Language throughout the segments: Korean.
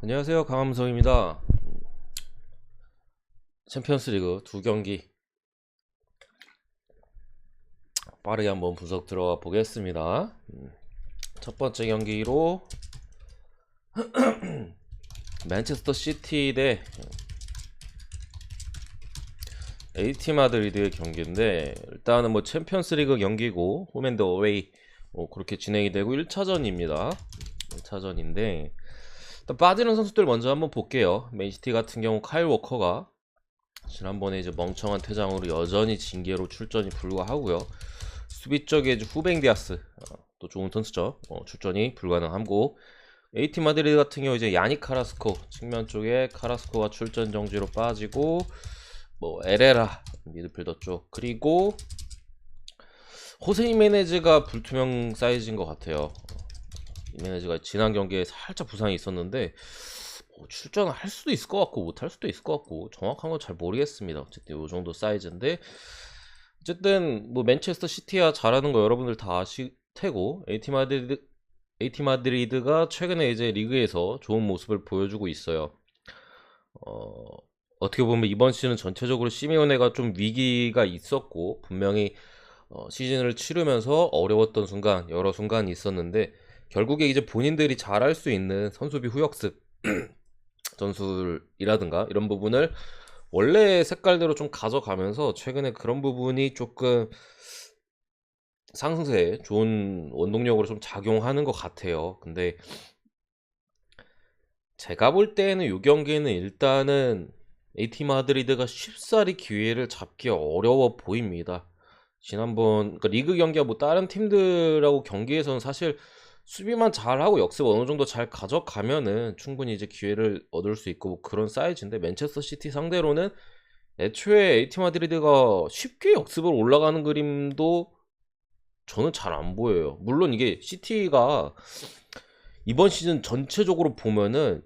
안녕하세요, 강함성입니다. 챔피언스리그 두 경기 빠르게 한번 분석 들어가 보겠습니다. 첫 번째 경기로 맨체스터 시티 대 AT 마드리드의 경기인데, 일단은 뭐 챔피언스리그 경기고 홈앤드 어웨이 그렇게 진행이 되고 1차전입니다. 1차전인데 일단 빠지는 선수들 먼저 한번 볼게요. 맨시티 같은 경우 카일 워커가 지난번에 이제 멍청한 퇴장으로 여전히 징계로 출전이 불가하고요. 수비 쪽에 이제 후뱅 디아스, 또 좋은 선수죠. 출전이 불가능하고, AT 마드리드 같은 경우 이제 야닉 카라스코 측면 쪽에 카라스코가 출전 정지로 빠지고, 뭐 에레라 미드필더 쪽, 그리고 호세 이메네즈가 불투명 사이즈인 것 같아요. 이메네즈가 지난 경기에 살짝 부상이 있었는데 출전을 할 수도 있을 것 같고 못할 수도 있을 것 같고 정확한 건 잘 모르겠습니다. 어쨌든 이 정도 사이즈인데, 어쨌든 뭐 맨체스터 시티야 잘하는 거 여러분들 다 아실 테고, AT 마드리드가 최근에 이제 리그에서 좋은 모습을 보여주고 있어요. 어떻게 보면 이번 시즌은 전체적으로 시메오네가 좀 위기가 있었고, 분명히 시즌을 치르면서 어려웠던 순간, 여러 순간이 있었는데, 결국에 이제 본인들이 잘할 수 있는 선수비 후역습 전술이라든가 이런 부분을 원래 색깔대로 좀 가져가면서 최근에 그런 부분이 조금 상승세에 좋은 원동력으로 좀 작용하는 것 같아요. 근데 제가 볼 때는 이 경기는 일단은 AT 마드리드가 쉽사리 기회를 잡기 어려워 보입니다. 지난번 그러니까 리그 경기와 뭐 다른 팀들하고 경기에서는 사실 수비만 잘하고 역습 어느 정도 잘 가져가면은 충분히 이제 기회를 얻을 수 있고 뭐 그런 사이즈인데, 맨체스터 시티 상대로는 애초에 AT 마드리드가 쉽게 역습을 올라가는 그림도 저는 잘 안 보여요. 물론 이게 시티가 이번 시즌 전체적으로 보면은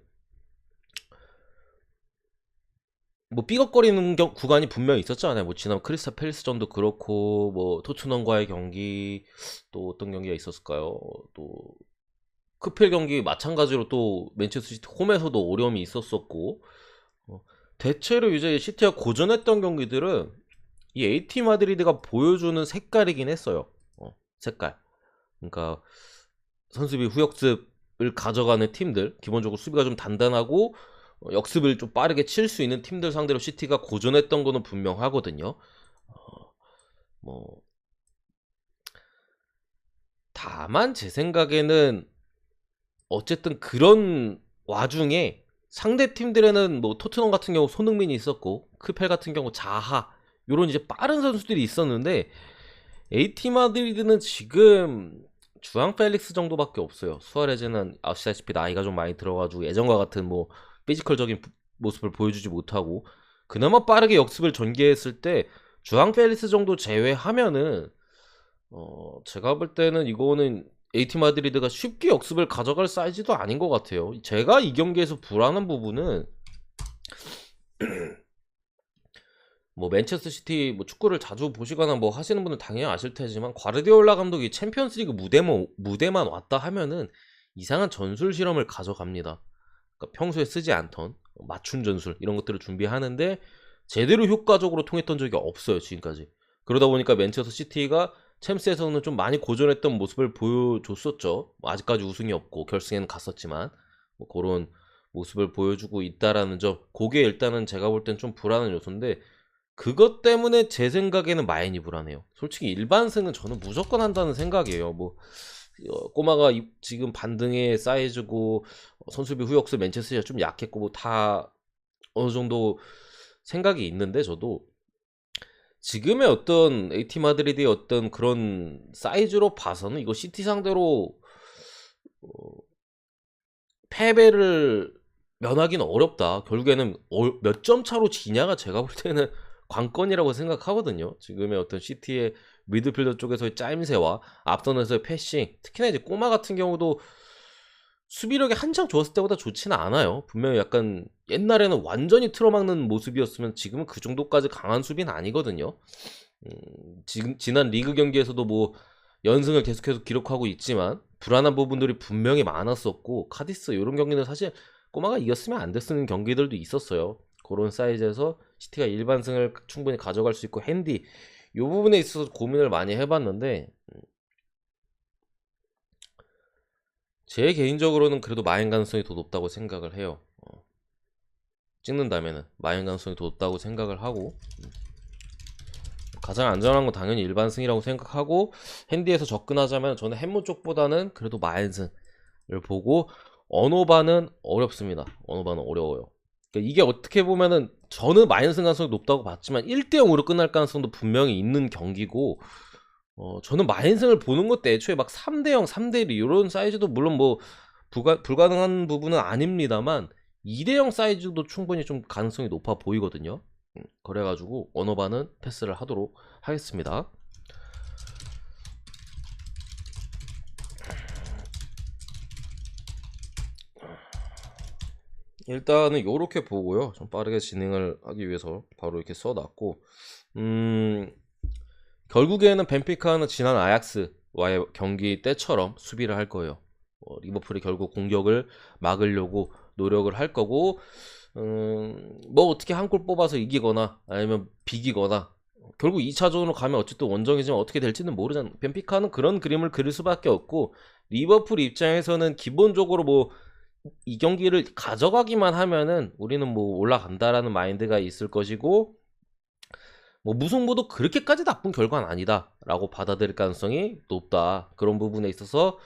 뭐 삐걱거리는 구간이 분명히 있었잖아요. 뭐 지난 크리스탈 팰리스전도 그렇고, 뭐 토트넘과의 경기, 또 어떤 경기가 있었을까요? 또 크필 경기 마찬가지로 또 맨체스터 시티 홈에서도 어려움이 있었었고, 어, 대체로 이제 시티가 고전했던 경기들은 이 AT 마드리드가 보여주는 색깔이긴 했어요. 색깔. 그러니까 선수비 후역습을 가져가는 팀들, 기본적으로 수비가 좀 단단하고 역습을 좀 빠르게 칠 수 있는 팀들 상대로 시티가 고전했던 거는 분명하거든요. 뭐 다만 제 생각에는 어쨌든 그런 와중에 상대 팀들에는 뭐 토트넘 같은 경우 손흥민이 있었고, 크펠 같은 경우 자하, 요런 이제 빠른 선수들이 있었는데, AT 마드리드는 지금 주앙 펠릭스 정도밖에 없어요. 수아레즈는 아시다시피 나이가 좀 많이 들어가지고 예전과 같은 뭐 피지컬적인 모습을 보여주지 못하고, 그나마 빠르게 역습을 전개했을 때 주앙 펠릭스 정도 제외하면은 제가 볼 때는 이거는 AT 마드리드가 쉽게 역습을 가져갈 사이즈도 아닌 것 같아요. 제가 이 경기에서 불안한 부분은 뭐 맨체스터 시티 뭐 축구를 자주 보시거나 뭐 하시는 분은 당연히 아실 테지만, 과르디올라 감독이 챔피언스리그 무대만 왔다 하면은 이상한 전술 실험을 가져갑니다. 그러니까 평소에 쓰지 않던 맞춤 전술 이런 것들을 준비하는데 제대로 효과적으로 통했던 적이 없어요, 지금까지. 그러다 보니까 맨체스터 시티가 챔스에서는 좀 많이 고전했던 모습을 보여줬었죠. 뭐 아직까지 우승이 없고 결승에는 갔었지만 뭐 그런 모습을 보여주고 있다라는 점, 그게 일단은 제가 볼 땐 좀 불안한 요소인데, 그것 때문에 제 생각에는 마인이 불안해요. 솔직히 일반승은 저는 무조건 한다는 생각이에요. 뭐 꼬마가 지금 반등의 사이즈고, 선수비 후역수 맨체스터가 좀 약했고 뭐 다 어느 정도 생각이 있는데, 저도 지금의 어떤 AT 마드리드의 어떤 그런 사이즈로 봐서는 이거 시티 상대로 어, 패배를 면하기는 어렵다. 결국에는 몇 점 차로 지냐가 제가 볼 때는 관건이라고 생각하거든요. 지금의 어떤 시티의 미드필더 쪽에서의 짜임새와 앞선에서의 패싱, 특히나 이제 꼬마 같은 경우도 수비력이 한창 좋았을 때보다 좋지는 않아요. 분명히 약간 옛날에는 완전히 틀어막는 모습이었으면 지금은 그 정도까지 강한 수비는 아니거든요. 지금 지난 리그 경기에서도 뭐 연승을 계속해서 기록하고 있지만 불안한 부분들이 분명히 많았었고, 카디스 이런 경기는 사실 꼬마가 이겼으면 안 됐는 경기들도 있었어요. 그런 사이즈에서 시티가 일반승을 충분히 가져갈 수 있고 핸디 이 부분에 있어서 고민을 많이 해봤는데 제 개인적으로는 그래도 마인 가능성이 더 높다고 생각을 해요. 찍는다면은 마인 가능성이 더 높다고 생각을 하고 가장 안전한 건 당연히 일반승이라고 생각하고 핸디에서 접근하자면 저는 햄무 쪽보다는 그래도 마인승을 보고 언어반은 어렵습니다. 언어반은 어려워요. 그러니까 이게 어떻게 보면은 저는 마인승 가능성이 높다고 봤지만 1대0으로 끝날 가능성도 분명히 있는 경기고 저는 마인승을 보는 것도 애초에 막 3대0, 3대1 이런 사이즈도 물론 뭐 불가능한 부분은 아닙니다만 2대0 사이즈도 충분히 좀 가능성이 높아 보이거든요. 그래가지고 언어반은 패스를 하도록 하겠습니다. 일단은 요렇게 보고요. 좀 빠르게 진행을 하기 위해서 바로 이렇게 써놨고 결국에는 벤피카는 지난 아약스와의 경기 때처럼 수비를 할 거예요. 리버풀이 결국 공격을 막으려고 노력을 할 거고 뭐 어떻게 한 골 뽑아서 이기거나 아니면 비기거나 결국 2차전으로 가면 어쨌든 원정이지만 어떻게 될지는 모르잖아. 벤피카는 그런 그림을 그릴 수밖에 없고 리버풀 입장에서는 기본적으로 뭐 이 경기를 가져가기만 하면은 우리는 뭐 올라간다라는 마인드가 있을 것이고 뭐 무승부도 그렇게까지 나쁜 결과는 아니다 라고 받아들일 가능성이 높다. 그런 부분에 있어서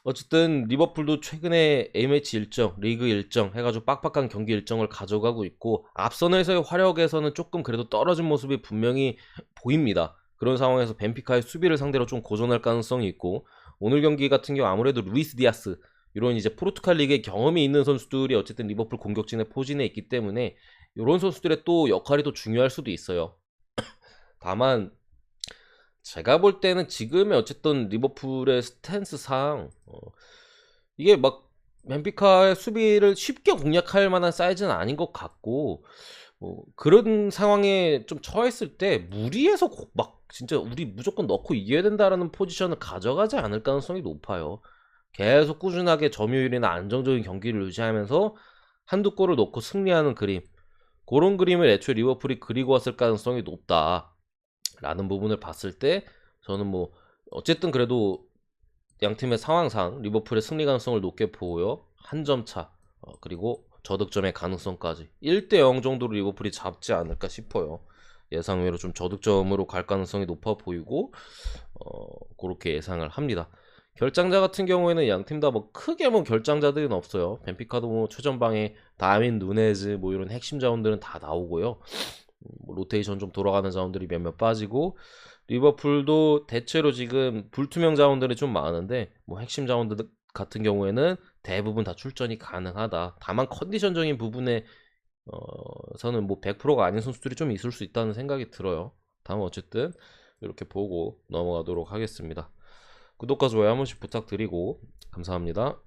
어쨌든 리버풀도 최근에 A매치 일정, 리그 일정 해가지고 빡빡한 경기 일정을 가져가고 있고 앞선에서의 화력에서는 조금 그래도 떨어진 모습이 분명히 보입니다. 그런 상황에서 벤피카의 수비를 상대로 좀 고전할 가능성이 있고 오늘 경기 같은 경우 아무래도 루이스 디아스 이런 이제 포르투갈 리그의 경험이 있는 선수들이 어쨌든 리버풀 공격진에 포진해 있기 때문에 이런 선수들의 또 역할이 또 중요할 수도 있어요. 다만 제가 볼 때는 지금의 어쨌든 리버풀의 스탠스상 이게 막 벤피카의 수비를 쉽게 공략할 만한 사이즈는 아닌 것 같고 그런 상황에 좀 처했을 때 무리해서 막 진짜 우리 무조건 넣고 이겨야 된다라는 포지션을 가져가지 않을 가능성이 높아요. 계속 꾸준하게 점유율이나 안정적인 경기를 유지하면서 한두 골을 넣고 승리하는 그림 그런 그림을 애초에 리버풀이 그리고 왔을 가능성이 높다 라는 부분을 봤을 때 저는 뭐 어쨌든 그래도 양팀의 상황상 리버풀의 승리 가능성을 높게 보고요. 한 점 차 그리고 저득점의 가능성까지 1대0 정도로 리버풀이 잡지 않을까 싶어요. 예상외로 좀 저득점으로 갈 가능성이 높아 보이고 그렇게 예상을 합니다. 결장자 같은 경우에는 양팀 다 뭐 크게 뭐 결장자들은 없어요. 벤피카도 뭐 최전방에 다윈 누네즈 뭐 이런 핵심 자원들은 다 나오고요. 뭐 로테이션 좀 돌아가는 자원들이 몇몇 빠지고 리버풀도 대체로 지금 불투명 자원들이 좀 많은데 뭐 핵심 자원들 같은 경우에는 대부분 다 출전이 가능하다. 다만 컨디션적인 부분에 서는 뭐 100%가 아닌 선수들이 좀 있을 수 있다는 생각이 들어요. 다만 어쨌든 이렇게 보고 넘어가도록 하겠습니다. 구독과 좋아요 한 번씩 부탁드리고 감사합니다.